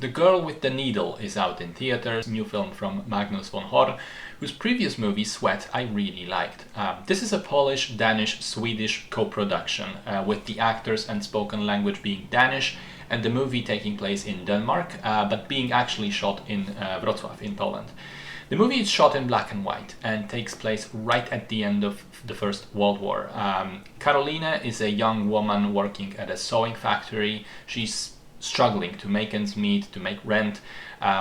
The Girl with the Needle is out in theaters, new film from Magnus von Horn, whose previous movie, Sweat, I really liked. This is a Polish, Danish, Swedish co-production, with the actors and spoken language being Danish, and the movie taking place in Denmark, but being actually shot in Wrocław in Poland. The movie is shot in black and white and takes place right at the end of the First World War. Karolina is a young woman working at a sewing factory. She's struggling to make ends meet, to make rent,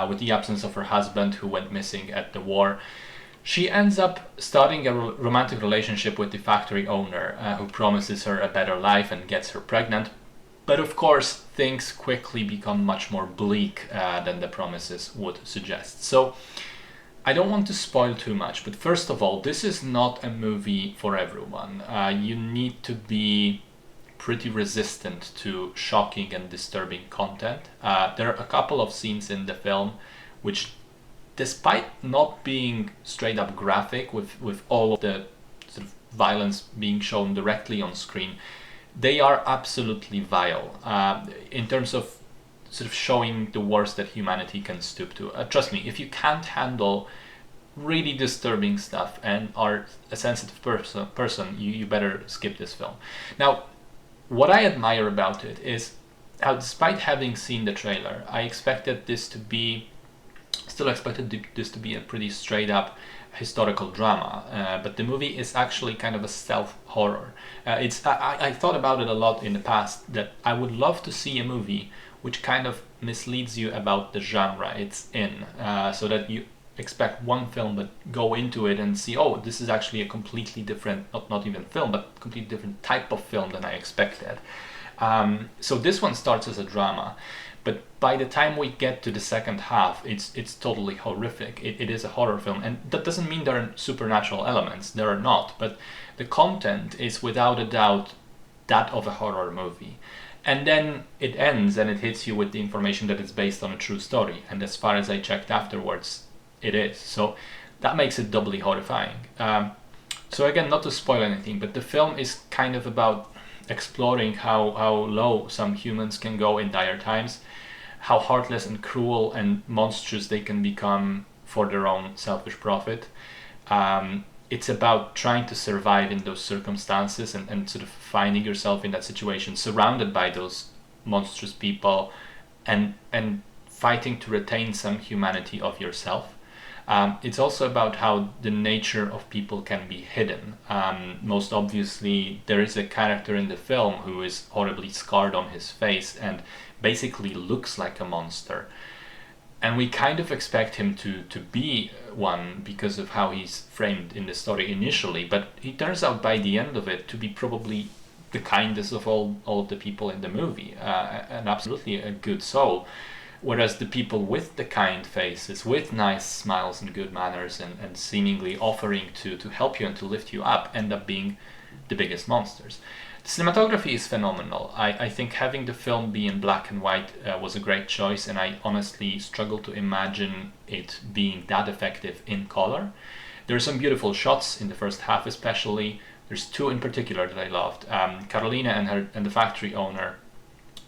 with the absence of her husband who went missing at the war. She ends up starting a romantic relationship with the factory owner, who promises her a better life and gets her pregnant. But of course, things quickly become much more bleak than the promises would suggest. So I don't want to spoil too much, but first of all, this is not a movie for everyone. You need to be pretty resistant to shocking and disturbing content. There are a couple of scenes in the film which, despite not being straight up graphic with all of the sort of violence being shown directly on screen, they are absolutely vile in terms of sort of showing the worst that humanity can stoop to. Trust me, if you can't handle really disturbing stuff and are a sensitive person, you better skip this film. Now, what I admire about it is how, despite having seen the trailer, I expected this to be a pretty straight up historical drama, but the movie is actually kind of a stealth horror. I thought about it a lot in the past, that I would love to see a movie which kind of misleads you about the genre it's in, so that you expect one film but go into it and see, oh, this is actually a completely different, not even film, but completely different type of film than I expected. So this one starts as a drama, but by the time we get to the second half, it's totally horrific. It is a horror film, and that doesn't mean there are supernatural elements. There are not, but the content is without a doubt that of a horror movie. And then it ends and it hits you with the information that it's based on a true story, and as far as I checked afterwards, it is. So that makes it doubly horrifying. So again, not to spoil anything, but the film is kind of about exploring how low some humans can go in dire times, how heartless and cruel and monstrous they can become for their own selfish profit. It's about trying to survive in those circumstances and sort of finding yourself in that situation, surrounded by those monstrous people, and fighting to retain some humanity of yourself. It's also about how the nature of people can be hidden. Most obviously, there is a character in the film who is horribly scarred on his face and basically looks like a monster. And we kind of expect him to be one because of how he's framed in the story initially, but he turns out by the end of it to be probably the kindest of all of the people in the movie, and absolutely a good soul. Whereas the people with the kind faces, with nice smiles and good manners and seemingly offering to help you and to lift you up, end up being the biggest monsters. The cinematography is phenomenal. I think having the film be in black and white was a great choice, and I honestly struggle to imagine it being that effective in color. There are some beautiful shots in the first half especially. There's two in particular that I loved. Carolina and the factory owner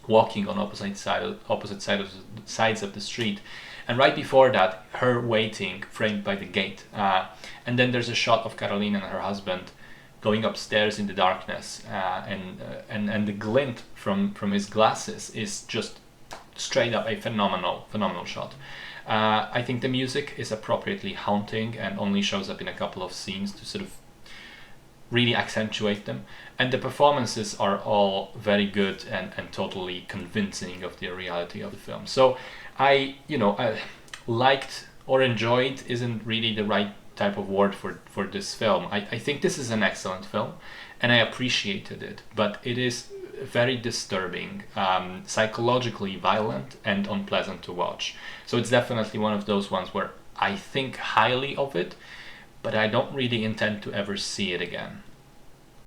walking on opposite sides of the street, and right before that, her waiting, framed by the gate. And then there's a shot of Carolina and her husband going upstairs in the darkness, and the glint from his glasses is just straight up a phenomenal shot. I think the music is appropriately haunting and only shows up in a couple of scenes to sort of really accentuate them, and the performances are all very good and totally convincing of the reality of the film. So I liked or enjoyed isn't really the right type of word for this film. I think this is an excellent film and I appreciated it, but it is very disturbing, psychologically violent and unpleasant to watch. So it's definitely one of those ones where I think highly of it, but I don't really intend to ever see it again.